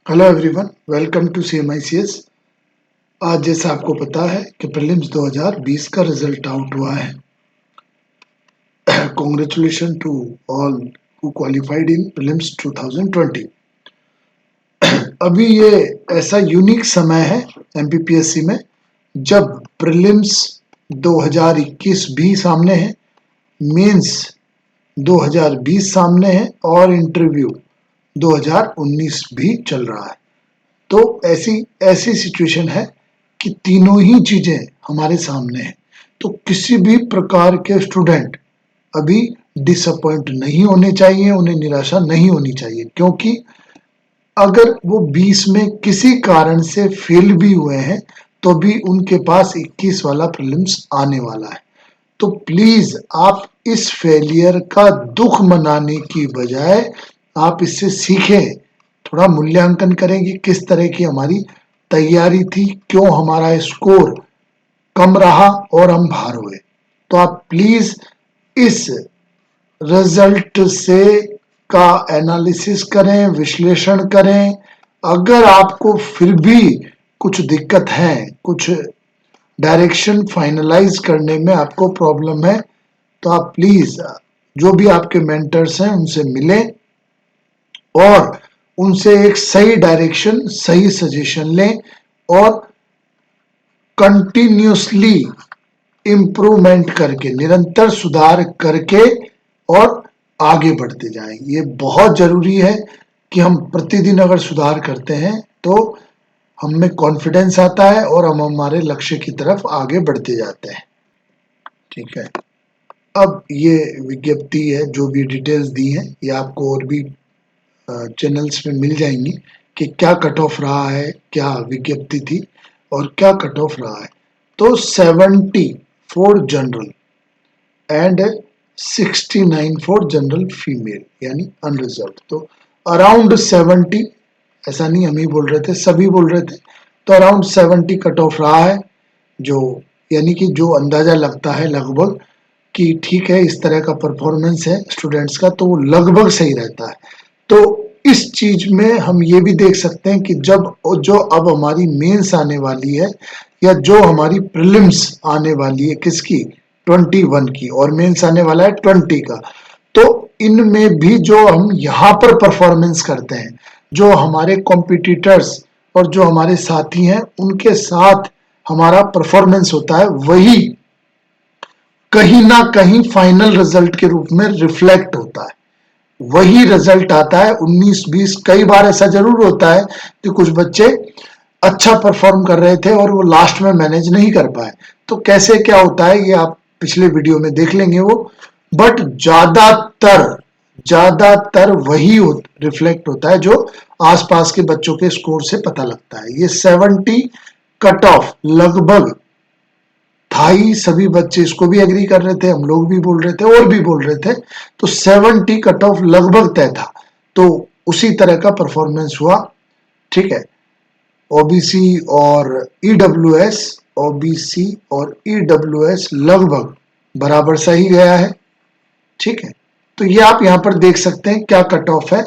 Hello everyone, welcome to CMICS। आज जैसा आपको पता है कि प्रीलिम्स 2020 का रिजल्ट आउट हुआ है। Congratulation to all who qualified in prelims 2020। अभी ये ऐसा यूनिक समय है MPPSC में जब प्रीलिम्स 2021 भी सामने है, मेंस 2020 सामने है और इंटरव्यू 2019 भी चल रहा है। तो ऐसी ऐसी सिचुएशन है कि तीनों ही चीजें हमारे सामने हैं। तो किसी भी प्रकार के स्टूडेंट अभी डिसअपॉइंट नहीं होने चाहिए, उन्हें निराशा नहीं होनी चाहिए, क्योंकि अगर वो 20 में किसी कारण से फेल भी हुए हैं तो भी उनके पास 21 वाला प्रीलिम्स आने वाला है। तो प्लीज आप इस फेलियर का दुख मनाने की बजाय आप इससे सीखें, थोड़ा मूल्यांकन करें कि किस तरह की हमारी तैयारी थी, क्यों हमारा स्कोर कम रहा और हम बाहर हुए। तो आप प्लीज इस रिजल्ट से का एनालिसिस करें, विश्लेषण करें। अगर आपको फिर भी कुछ दिक्कत है, कुछ डायरेक्शन फाइनलाइज करने में आपको प्रॉब्लम है, तो आप प्लीज जो भी आपके मेंटर्स हैं उनसे मिलें और उनसे एक सही डायरेक्शन, सही सजेशन लें और कंटिन्यूसली इम्प्रूवमेंट करके, निरंतर सुधार करके और आगे बढ़ते जाएं। ये बहुत जरूरी है कि हम प्रतिदिन अगर सुधार करते हैं तो हम में कॉन्फिडेंस आता है और हम हमारे लक्ष्य की तरफ आगे बढ़ते जाते हैं। ठीक है, अब ये विज्ञप्ति है, जो भी डिटेल्स दी है ये आपको और भी चैनल्स में मिल जाएंगी कि क्या कट ऑफ रहा है, क्या विज्ञप्ति थी और क्या कट ऑफ रहा है। तो 70 for general and 69 for general female यानी अनरिजर्व। तो अराउंड 70, ऐसा नहीं हम ही बोल रहे थे, सभी बोल रहे थे, तो अराउंड 70 कट ऑफ रहा है, जो यानी कि जो अंदाजा लगता है लगभग कि ठीक है इस तरह का परफॉर्मेंस है स्टूडेंट्स का, तो वो लगभग सही रहता है। तो इस चीज में हम ये भी देख सकते हैं कि जब जो अब हमारी मेंस आने वाली है या जो हमारी प्रीलिम्स आने वाली है, किसकी, 21 की, और मेंस आने वाला है 20 का, तो इनमें भी जो हम यहाँ पर परफॉर्मेंस करते हैं, जो हमारे कॉम्पिटिटर्स और जो हमारे साथी हैं उनके साथ हमारा परफॉर्मेंस होता है, वही कहीं ना कहीं फाइनल रिजल्ट के रूप में रिफ्लेक्ट होता है। वही रिजल्ट आता है 19-20। कई बार ऐसा जरूर होता है कि कुछ बच्चे अच्छा परफॉर्म कर रहे थे और वो लास्ट में मैनेज नहीं कर पाए, तो कैसे क्या होता है ये आप पिछले वीडियो में देख लेंगे वो। बट ज्यादातर ज्यादातर वही रिफ्लेक्ट होता है जो आसपास के बच्चों के स्कोर से पता लगता है। ये 70 कट ऑफ लगभग था ही, सभी बच्चे इसको भी एग्री कर रहे थे, हम लोग भी बोल रहे थे और भी बोल रहे थे। तो 70 कट ऑफ लगभग तय था, तो उसी तरह का परफॉर्मेंस हुआ। ठीक है, ओबीसी और ईडब्ल्यूएस, ओबीसी और ईडब्ल्यूएस लगभग बराबर सही गया है। ठीक है, तो ये आप यहां पर देख सकते हैं क्या कट ऑफ है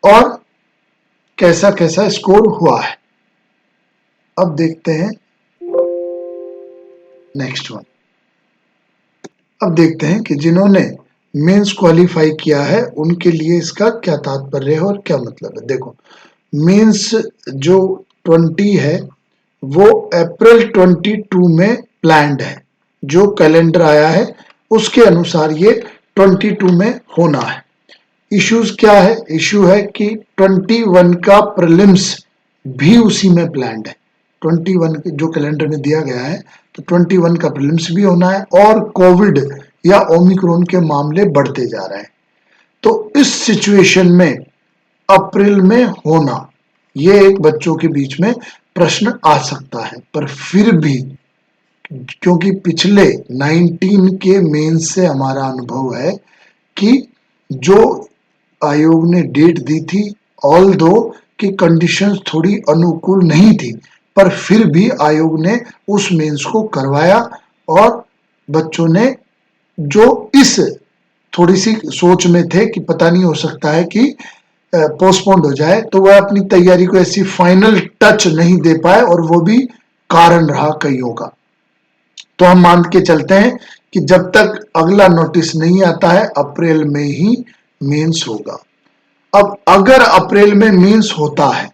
और कैसा कैसा स्कोर हुआ है। अब देखते हैं नेक्स्ट वन। अब देखते हैं कि जिन्होंने मेंस क्वालिफाई किया है उनके लिए इसका क्या तात्पर्य है और क्या मतलब है। देखो, मेंस जो 20 है वो अप्रैल 22 में प्लान्ड है, जो कैलेंडर आया है उसके अनुसार ये 22 में होना है। इश्यूज क्या है, इश्यू है कि 21 का प्रीलिम्स भी उसी में प्लान्ड है। 21 जो कैलेंडर में दिया गया है, तो 21 का प्रीलिम्स भी होना है और कोविड या ओमिक्रॉन के मामले बढ़ते जा रहे हैं, तो इस सिचुएशन में अप्रैल में होना, ये एक बच्चों के बीच में प्रश्न आ सकता है। पर फिर भी क्योंकि पिछले 19 के मेंस से हमारा अनुभव है कि जो आयोग ने डेट दी थी, ऑल दो कि कंडीशंस थोड़ी अनुकूल नहीं थी, पर फिर भी आयोग ने उस मेंस को करवाया और बच्चों ने जो इस थोड़ी सी सोच में थे कि पता नहीं हो सकता है कि पोस्टपोन्ड हो जाए तो वह अपनी तैयारी को ऐसी फाइनल टच नहीं दे पाए, और वो भी कारण रहा कईयों का। तो हम मान के चलते हैं कि जब तक अगला नोटिस नहीं आता है अप्रैल में ही मेंस होगा। अब अगर अप्रैल में मेंस होता है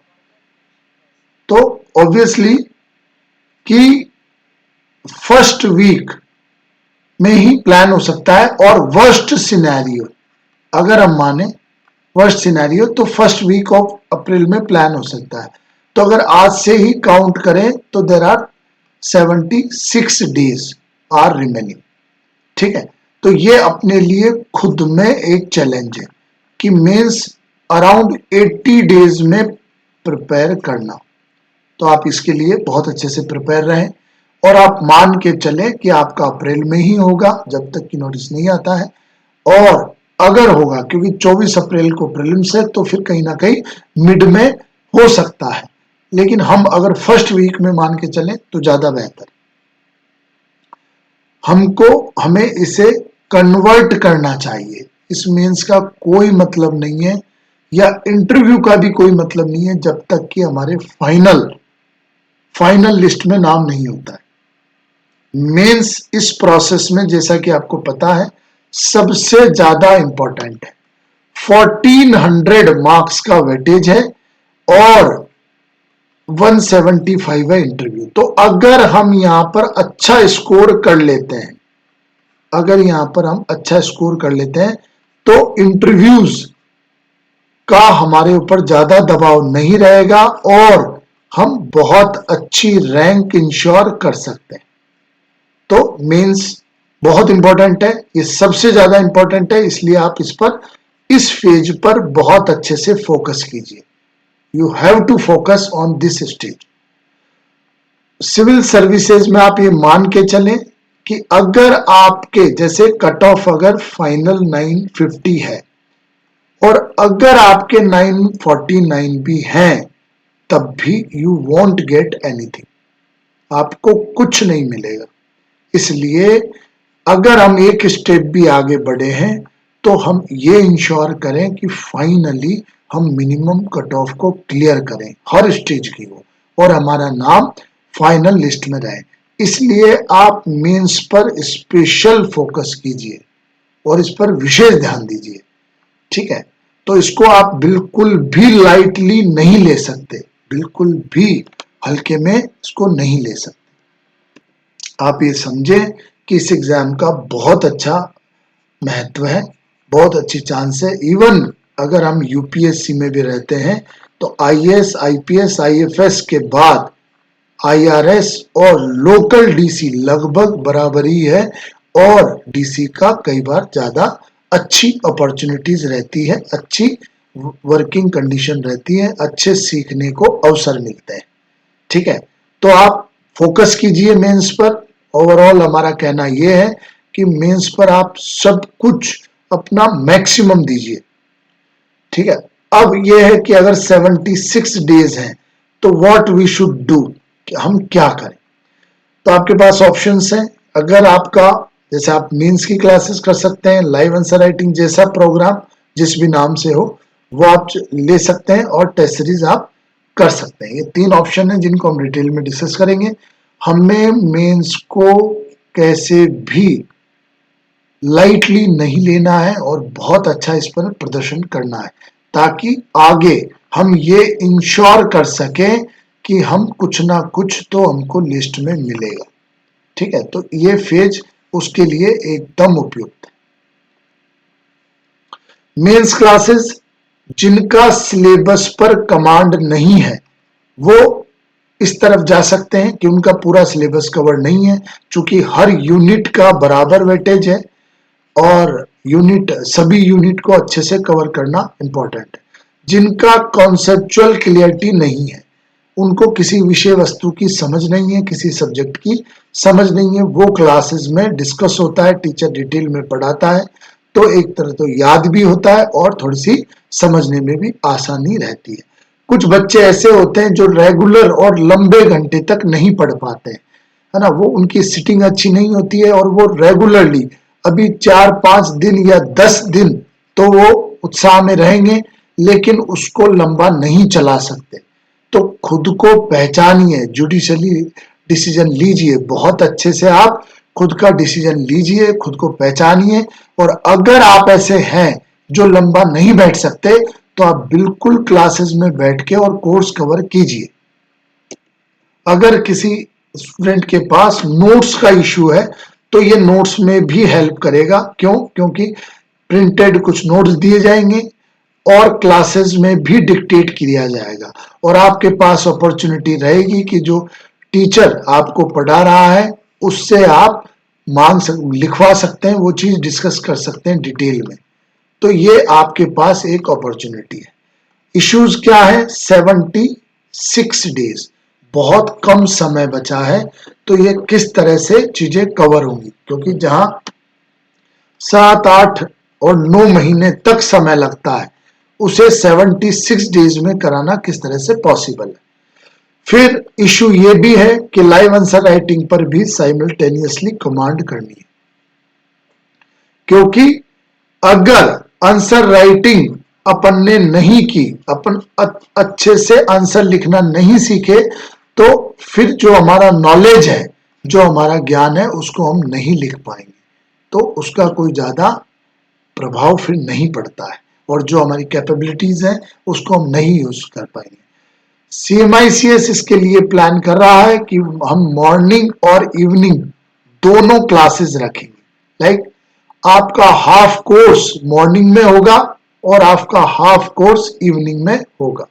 तो ऑब्वियसली कि फर्स्ट वीक में ही प्लान हो सकता है, और वर्स्ट सिनेरियो अगर हम माने वर्स्ट सिनेरियो तो फर्स्ट वीक ऑफ अप्रैल में प्लान हो सकता है। तो अगर आज से ही काउंट करें तो there are 76 days are remaining. ठीक है, तो ये अपने लिए खुद में एक चैलेंज है कि मेंस अराउंड 80 डेज में प्रिपेयर करना। तो आप इसके लिए बहुत अच्छे से प्रिपेयर रहें, और आप मान के चलें कि आपका अप्रैल में ही होगा जब तक कि नोटिस नहीं आता है। और अगर होगा, क्योंकि 24 अप्रैल को प्रीलिम्स है, तो फिर कहीं ना कहीं मिड में हो सकता है, लेकिन हम अगर फर्स्ट वीक में मान के चलें तो ज्यादा बेहतर। हमें इसे कन्वर्ट करना चाहिए। इस मेंस का कोई मतलब नहीं है, या इंटरव्यू का भी कोई मतलब नहीं है, जब तक कि हमारे फाइनल लिस्ट में नाम नहीं होता है। मेंस इस प्रोसेस में, जैसा कि आपको पता है, सबसे ज्यादा इंपॉर्टेंट है। 1400 मार्क्स का वेटेज है और 175 है इंटरव्यू। तो अगर हम यहां पर अच्छा स्कोर कर लेते हैं, तो इंटरव्यूज का हमारे ऊपर ज्यादा दबाव नहीं रहेगा और हम बहुत अच्छी रैंक इंश्योर कर सकते हैं। तो मेंस बहुत इंपॉर्टेंट है, ये सबसे ज्यादा इंपॉर्टेंट है, इसलिए आप इस फेज पर बहुत अच्छे से फोकस कीजिए। You have to focus on this stage. Civil services में आप ये मान के चलें कि अगर आपके जैसे कट ऑफ अगर फाइनल 950 है और अगर आपके 949 भी हैं, तब भी यू वॉन्ट गेट एनीथिंग, आपको कुछ नहीं मिलेगा। इसलिए अगर हम एक स्टेप भी आगे बढ़े हैं तो हम ये इंश्योर करें कि फाइनली हम मिनिमम कट ऑफ को क्लियर करें, हर स्टेज की हो, और हमारा नाम फाइनल लिस्ट में रहे। इसलिए आप मेंस पर स्पेशल फोकस कीजिए और इस पर विशेष ध्यान दीजिए। ठीक है, तो इसको आप बिल्कुल भी लाइटली नहीं ले सकते, बिल्कुल भी हल्के में इसको नहीं ले सकते। आप ये समझें कि इस एग्जाम का बहुत अच्छा महत्व है, बहुत अच्छी चांस है। इवन अगर हम यूपीएससी में भी रहते हैं तो आईएएस, आईपीएस, आईएफएस के बाद आईआरएस और लोकल डीसी लगभग बराबरी है, और डीसी का कई बार ज्यादा अच्छी अपॉर्चुनिटीज रहती है, अच्छी वर्किंग कंडीशन रहती है, अच्छे सीखने को अवसर मिलते हैं। ठीक है, तो आप फोकस कीजिए मेंस पर। ओवरऑल हमारा कहना यह है कि मेंस पर आप सब कुछ अपना मैक्सिमम दीजिए। ठीक है, अब यह है कि अगर 76 डेज हैं तो व्हाट वी शुड डू, हम क्या करें। तो आपके पास ऑप्शंस हैं। अगर आपका जैसे आप मेंस की क्लासेस कर सकते हैं, लाइव आंसर राइटिंग जैसा प्रोग्राम जिस भी नाम से हो वो आप ले सकते हैं, और टेस्ट सीरीज आप कर सकते हैं। ये 3 ऑप्शन हैं जिनको हम डिटेल में डिस्कस करेंगे। हमें मेंस को कैसे भी लाइटली नहीं लेना है और बहुत अच्छा इस पर प्रदर्शन करना है, ताकि आगे हम ये इंश्योर कर सकें कि हम कुछ ना कुछ तो हमको लिस्ट में मिलेगा। ठीक है, तो ये फेज उसके लिए एकदम उपयुक्त है। मेंस क्लासेस जिनका सिलेबस पर कमांड नहीं है वो इस तरफ जा सकते हैं कि उनका पूरा सिलेबस कवर नहीं है, क्योंकि हर यूनिट का बराबर वेटेज है और सभी यूनिट को अच्छे से कवर करना इंपॉर्टेंट है। जिनका कॉन्सेप्चुअल क्लियरिटी नहीं है, उनको किसी विषय वस्तु की समझ नहीं है, किसी सब्जेक्ट की समझ नहीं है, वो क्लासेस में डिस्कस होता है, टीचर डिटेल में पढ़ाता है, तो एक तरह तो याद भी होता है और थोड़ी सी समझने में भी आसानी रहती है। कुछ बच्चे ऐसे होते हैं जो रेगुलर और लंबे घंटे तक नहीं पढ़ पाते हैं, है ना, वो उनकी सिटिंग अच्छी नहीं होती है, और वो रेगुलरली अभी 4-5 दिन या 10 दिन तो वो उत्साह में रहेंगे, लेकिन उसको लंबा नहीं चला सकते। तो खुद को पहचानिए, जुडिशली डिसीजन लीजिए, बहुत अच्छे से आप खुद का डिसीजन लीजिए, खुद को पहचानिए। और अगर आप ऐसे हैं जो लंबा नहीं बैठ सकते तो आप बिल्कुल क्लासेस में बैठ के और कोर्स कवर कीजिए। अगर किसी स्टूडेंट के पास नोट्स का इश्यू है तो ये नोट्स में भी हेल्प करेगा। क्यों? क्योंकि प्रिंटेड कुछ नोट्स दिए जाएंगे और क्लासेस में भी डिक्टेट किया जाएगा, और आपके पास अपॉर्चुनिटी रहेगी कि जो टीचर आपको पढ़ा रहा है उससे आप लिखवा सकते हैं, वो चीज डिस्कस कर सकते हैं डिटेल में। तो ये आपके पास एक अपॉर्चुनिटी है। इश्यूज क्या है? 76 डेज, बहुत कम समय बचा है। तो ये किस तरह से चीजें कवर होंगी, क्योंकि जहां 7, 8 और 9 महीने तक समय लगता है उसे 76 डेज में कराना किस तरह से पॉसिबल है। फिर इशू ये भी है कि लाइव आंसर राइटिंग पर भी साइमल्टेनियसली कमांड करनी है, क्योंकि अगर आंसर राइटिंग अपन ने नहीं की, अपन अच्छे से आंसर लिखना नहीं सीखे, तो फिर जो हमारा नॉलेज है, जो हमारा ज्ञान है, उसको हम नहीं लिख पाएंगे, तो उसका कोई ज्यादा प्रभाव फिर नहीं पड़ता है, और जो हमारी कैपेबिलिटीज हैं उसको हम नहीं यूज कर पाएंगे। CMICS इसके लिए प्लान कर रहा है कि हम मॉर्निंग और इवनिंग दोनों क्लासेस रखेंगे। लाइक आपका हाफ कोर्स मॉर्निंग में होगा और आपका हाफ कोर्स इवनिंग में होगा।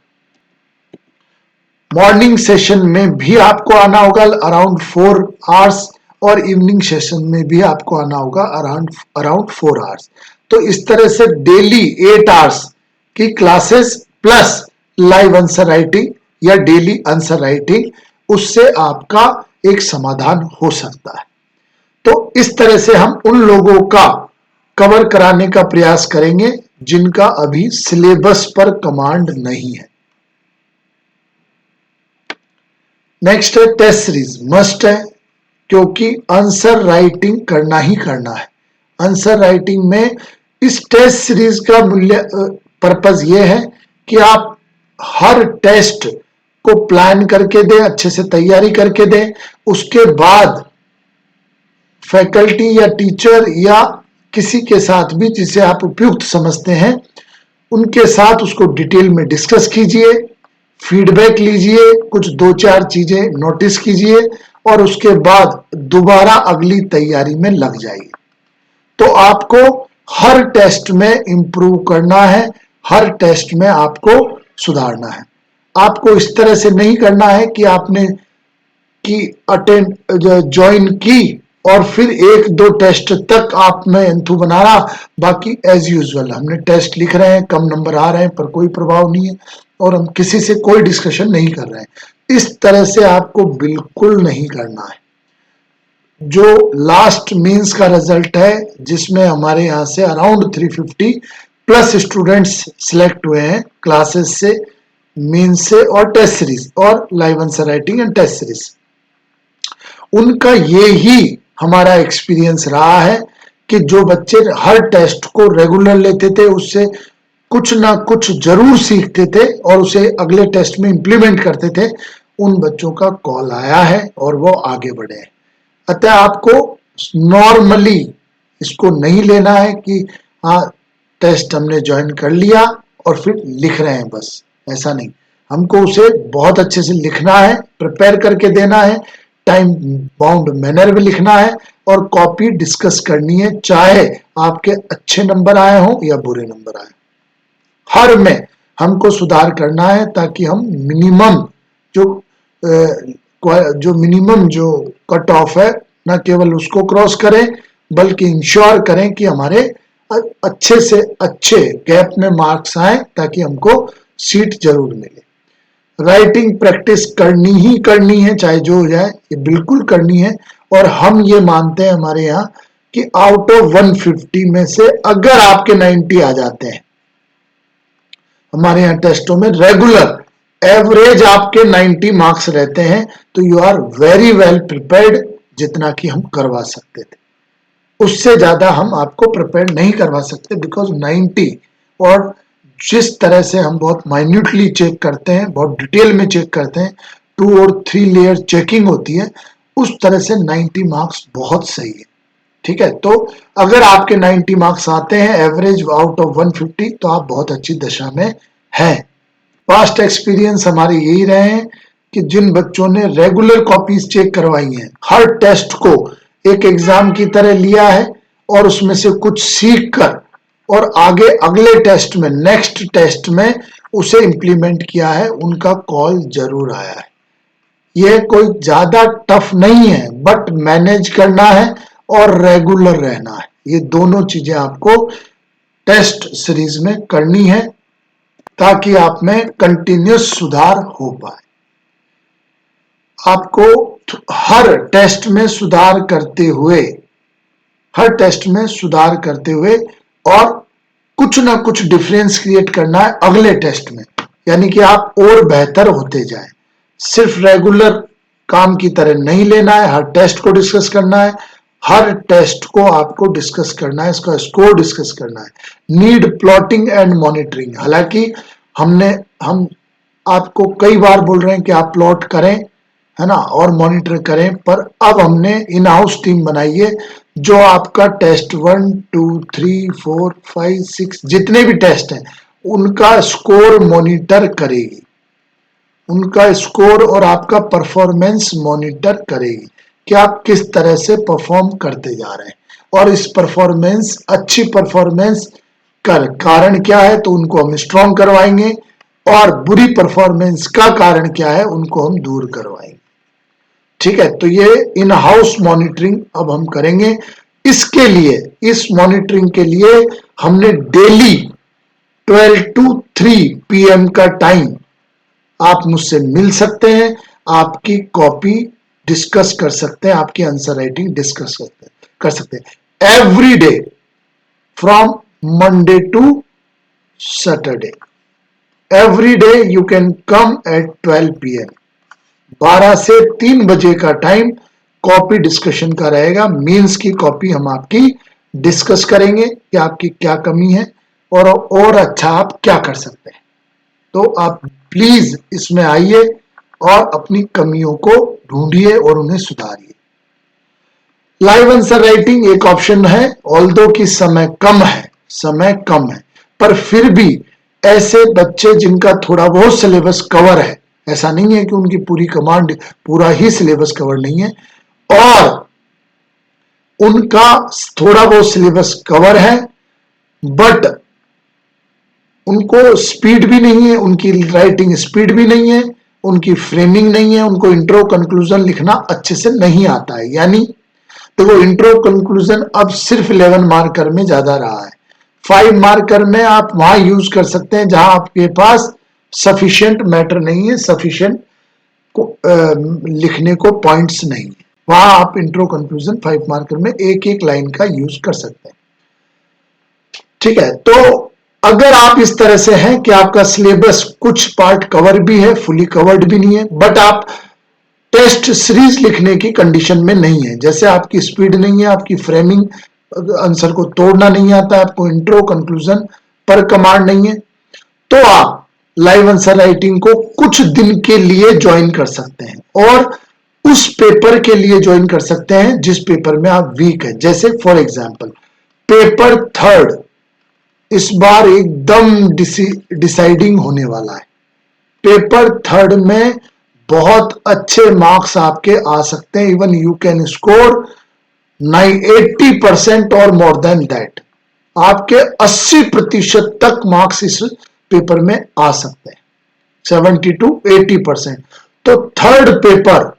मॉर्निंग सेशन में भी आपको आना होगा अराउंड 4 आवर्स, और इवनिंग सेशन में भी आपको आना होगा अराउंड 4 आवर्स। तो इस तरह से डेली 8 आवर्स की classes plus live answer writing या डेली आंसर राइटिंग, उससे आपका एक समाधान हो सकता है। तो इस तरह से हम उन लोगों का कवर कराने का प्रयास करेंगे जिनका अभी सिलेबस पर कमांड नहीं है। नेक्स्ट है टेस्ट सीरीज, मस्ट है, क्योंकि आंसर राइटिंग करना ही करना है। आंसर राइटिंग में इस टेस्ट सीरीज का पर्पज ये है कि आप हर टेस्ट को प्लान करके दें, अच्छे से तैयारी करके दें। उसके बाद फैकल्टी या टीचर या किसी के साथ भी जिसे आप उपयुक्त समझते हैं, उनके साथ उसको डिटेल में डिस्कस कीजिए, फीडबैक लीजिए, कुछ 2-4 चीजें नोटिस कीजिए, और उसके बाद दोबारा अगली तैयारी में लग जाइए। तो आपको हर टेस्ट में इंप्रूव करना है, हर टेस्ट में आपको सुधारना है। आपको इस तरह से नहीं करना है कि आपने ज्वाइन की और फिर 1-2 टेस्ट तक आप में एंथू बना रहा, बाकी एज यूजुअल हमने टेस्ट लिख रहे हैं, कम नंबर आ रहे हैं, पर कोई प्रभाव नहीं है और हम किसी से कोई डिस्कशन नहीं कर रहे हैं। इस तरह से आपको बिल्कुल नहीं करना है। जो लास्ट मींस का रिजल्ट है, जिसमें हमारे यहाँ से अराउंड 350 प्लस स्टूडेंट्स सिलेक्ट हुए हैं क्लासेस से, मींस से और टेस्ट सीरीज और live answer writing and test series, उनका ये ही हमारा एक्सपीरियंस रहा है कि जो बच्चे हर टेस्ट को रेगुलर लेते थे, उससे कुछ ना कुछ जरूर सीखते थे और उसे अगले टेस्ट में इंप्लीमेंट करते थे, उन बच्चों का कॉल आया है और वो आगे बढ़े हैं। अतः आपको नॉर्मली इसको नहीं लेना है कि हाँ टेस्ट हमने ज्वाइन कर लिया और फिर लिख रहे हैं बस, ऐसा नहीं। हमको उसे बहुत अच्छे से लिखना है, प्रिपेयर करके देना है, टाइम बाउंड मैनर में लिखना है और कॉपी डिस्कस करनी है, चाहे आपके अच्छे नंबर आए हों या बुरे नंबर आए। हर में हमको सुधार करना है ताकि हम मिनिमम जो कट ऑफ है न केवल उसको क्रॉस करें, बल्कि इंश्योर करें कि हमारे अच्छे से अच्छे गैप में मार्क्स आए ताकि हमको सीट जरूर मिले। राइटिंग प्रैक्टिस करनी ही करनी है, चाहे जो हो जाए, ये बिल्कुल करनी है। और हम ये मानते हैं हमारे यहाँ कि आउट ऑफ 150 में से अगर आपके 90 आ जाते हैं, हमारे यहाँ टेस्टों में रेगुलर एवरेज आपके 90 मार्क्स रहते हैं, तो you are very well prepared, जितना कि हम करवा सकते थे। उससे ज्यादा हम आपको प्रिपेयर नहीं करवा सकते, बिकॉज 90 और जिस तरह से हम बहुत माइन्यूटली चेक करते हैं, बहुत डिटेल में चेक करते हैं, 2 और 3 लेयर चेकिंग होती है, उस तरह से 90 मार्क्स बहुत सही है। ठीक है, तो अगर आपके 90 मार्क्स आते हैं एवरेज आउट ऑफ 150, तो आप बहुत अच्छी दशा में हैं। पास्ट एक्सपीरियंस हमारे यही रहे हैं कि जिन बच्चों ने रेगुलर कॉपीज चेक करवाई हैं, हर टेस्ट को एक एग्जाम की तरह लिया है और उसमें से कुछ सीख कर और आगे अगले टेस्ट में, नेक्स्ट टेस्ट में उसे इंप्लीमेंट किया है, उनका कॉल जरूर आया है। यह कोई ज्यादा टफ नहीं है, बट मैनेज करना है और रेगुलर रहना है। ये दोनों चीजें आपको टेस्ट सीरीज में करनी है ताकि आप में कंटिन्यूस सुधार हो पाए। आपको हर टेस्ट में सुधार करते हुए, हर टेस्ट में सुधार करते हुए और कुछ ना कुछ डिफरेंस क्रिएट करना है अगले टेस्ट में, यानी कि आप और बेहतर होते जाएं। सिर्फ रेगुलर काम की तरह नहीं लेना है, हर टेस्ट को डिस्कस करना है, हर टेस्ट को आपको डिस्कस करना है, इसका स्कोर डिस्कस करना है। नीड प्लॉटिंग एंड मॉनिटरिंग, हालांकि हम आपको कई बार बोल रहे हैं कि आप प्लॉट करें, है ना, और मॉनिटर करें, पर अब हमने इन हाउस टीम बनाई है जो आपका टेस्ट 1, 2, 3, 4, 5, 6 जितने भी टेस्ट हैं उनका स्कोर मॉनिटर करेगी, उनका स्कोर और आपका परफॉर्मेंस मॉनिटर करेगी कि आप किस तरह से परफॉर्म करते जा रहे हैं, और इस परफॉर्मेंस, अच्छी परफॉर्मेंस का कारण क्या है तो उनको हम स्ट्रॉन्ग करवाएंगे, और बुरी परफॉर्मेंस का कारण क्या है उनको हम दूर करवाएंगे। ठीक है, तो ये इन हाउस मॉनिटरिंग अब हम करेंगे। इसके लिए, इस मॉनिटरिंग के लिए हमने डेली 12 to 3 PM का टाइम आप मुझसे मिल सकते हैं, आपकी कॉपी डिस्कस कर सकते हैं, आपकी आंसर राइटिंग डिस्कस कर सकते हैं every day from Monday to Saturday. Every day you can come at 12 PM। 12 से 3 बजे का टाइम कॉपी डिस्कशन का रहेगा। मीन्स की कॉपी हम आपकी डिस्कस करेंगे कि आपकी क्या कमी है और अच्छा आप क्या कर सकते हैं। तो आप प्लीज इसमें आइए और अपनी कमियों को ढूंढिए और उन्हें सुधारिए। लाइव आंसर राइटिंग एक ऑप्शन है, ऑल्दो कि समय कम है, पर फिर भी ऐसे बच्चे जिनका थोड़ा बहुत सिलेबस कवर है, ऐसा नहीं है कि उनकी पूरा ही सिलेबस कवर नहीं है, और उनका थोड़ा बहुत सिलेबस कवर है बट उनको स्पीड भी नहीं है, उनकी राइटिंग स्पीड भी नहीं है, उनकी फ्रेमिंग नहीं है, उनको इंट्रो कंक्लूजन लिखना अच्छे से नहीं आता है। यानी तो वो इंट्रो कंक्लूजन अब सिर्फ 11 मार्कर में ज्यादा रहा है। 5 मार्कर में आप वहां यूज कर सकते हैं जहां आपके पास सफिशिएंट मैटर नहीं है, सफिशिएंट लिखने को पॉइंट्स नहीं है, वहां आप इंट्रो कंक्लूजन 5 मार्कर में एक एक लाइन का यूज कर सकते हैं। ठीक है, तो अगर आप इस तरह से हैं कि आपका सिलेबस कुछ पार्ट कवर भी है, फुली कवर्ड भी नहीं है, बट आप टेस्ट सीरीज लिखने की कंडीशन में नहीं है, जैसे आपकी स्पीड नहीं है, आपकी फ्रेमिंग, आंसर को तोड़ना नहीं आता, आपको इंट्रो कंक्लूजन पर कमांड नहीं है, तो आप लाइव आंसर राइटिंग को कुछ दिन के लिए ज्वाइन कर सकते हैं और उस पेपर के लिए ज्वाइन कर सकते हैं जिस पेपर में आप वीक है। जैसे फॉर एग्जांपल पेपर 3 इस बार एकदम डिसाइडिंग होने वाला है। पेपर 3 में बहुत अच्छे मार्क्स आपके आ सकते हैं, इवन यू कैन स्कोर 80% और मोर देन दैट। आपके 80% तक मार्क्स इस पेपर में आ सकते हैं, 70 to 80%। तो 3rd पेपर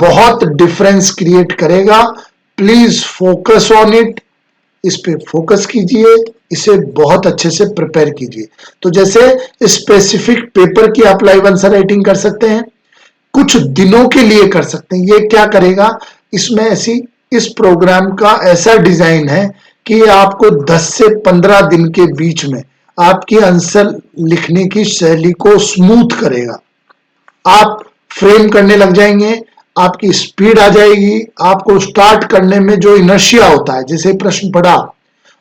बहुत डिफरेंस क्रिएट करेगा। प्लीज फोकस ऑन इट, इस पे फोकस कीजिए, इसे बहुत अच्छे से प्रिपेयर कीजिए। तो जैसे स्पेसिफिक पेपर की आप लाइव आंसर राइटिंग कर सकते हैं, कुछ दिनों के लिए कर सकते हैं। ये क्या करेगा, इसमें इस प्रोग्राम का ऐसा डिजाइन है कि आपको 10 से 15 दिन के बीच में आपकी आंसर लिखने की शैली को स्मूथ करेगा। आप फ्रेम करने लग जाएंगे, आपकी स्पीड आ जाएगी, आपको स्टार्ट करने में जो इनर्शिया होता है, जैसे प्रश्न पढ़ा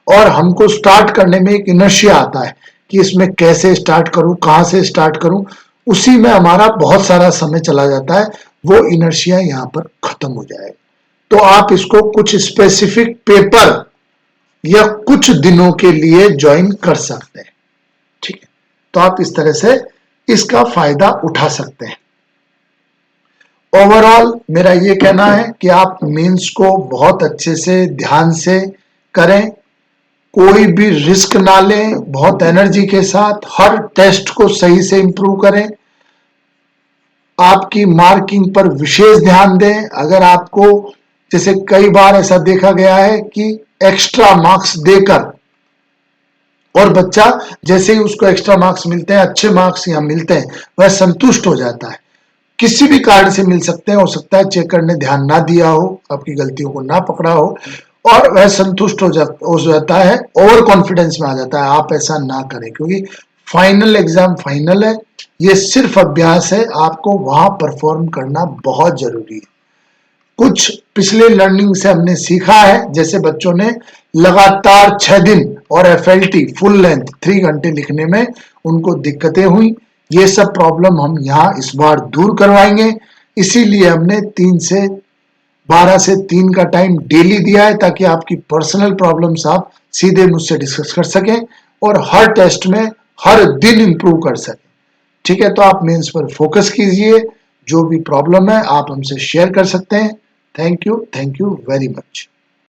और हमको स्टार्ट करने में एक इनर्शिया आता है कि इसमें कैसे स्टार्ट करूं, कहां से स्टार्ट करूं, उसी में हमारा बहुत सारा समय चला जाता है, वो इनर्शिया यहाँ पर खत्म हो जाएगा। तो आप इसको कुछ स्पेसिफिक पेपर या कुछ दिनों के लिए ज्वाइन कर सकते हैं, ठीक है। तो आप इस तरह से इसका फायदा उठा सकते हैं। ओवरऑल मेरा ये कहना है कि आप मेंस को बहुत अच्छे से ध्यान से करें, कोई भी रिस्क ना लें, बहुत एनर्जी के साथ हर टेस्ट को सही से इंप्रूव करें, आपकी मार्किंग पर विशेष ध्यान दें। अगर आपको, जैसे कई बार ऐसा देखा गया है कि एक्स्ट्रा मार्क्स देकर, और बच्चा जैसे ही उसको एक्स्ट्रा मार्क्स मिलते हैं, अच्छे मार्क्स यहाँ मिलते हैं, वह संतुष्ट हो जाता है। किसी भी कारण से मिल सकते हैं, हो सकता है चेकर ने ध्यान ना दिया हो, आपकी गलतियों को ना पकड़ा हो, और वह संतुष्ट हो जाता है, ओवर कॉन्फिडेंस में आ जाता है। आप ऐसा ना करें, क्योंकि फाइनल एग्जाम फाइनल है, ये सिर्फ अभ्यास है, आपको वहां परफॉर्म करना बहुत जरूरी है। कुछ पिछले लर्निंग से हमने सीखा है, जैसे बच्चों ने लगातार 6 दिन और एफएलटी फुल लेंथ 3 घंटे लिखने में उनको दिक्कतें हुई, ये सब प्रॉब्लम हम यहाँ इस बार दूर करवाएंगे। इसीलिए हमने 12 से 3 का टाइम डेली दिया है, ताकि आपकी पर्सनल प्रॉब्लम्स आप सीधे मुझसे डिस्कस कर सकें और हर टेस्ट में हर दिन इंप्रूव कर सकें, ठीक है। तो आप मेंस पर फोकस कीजिए, जो भी प्रॉब्लम है आप हमसे शेयर कर सकते हैं। Thank you very much.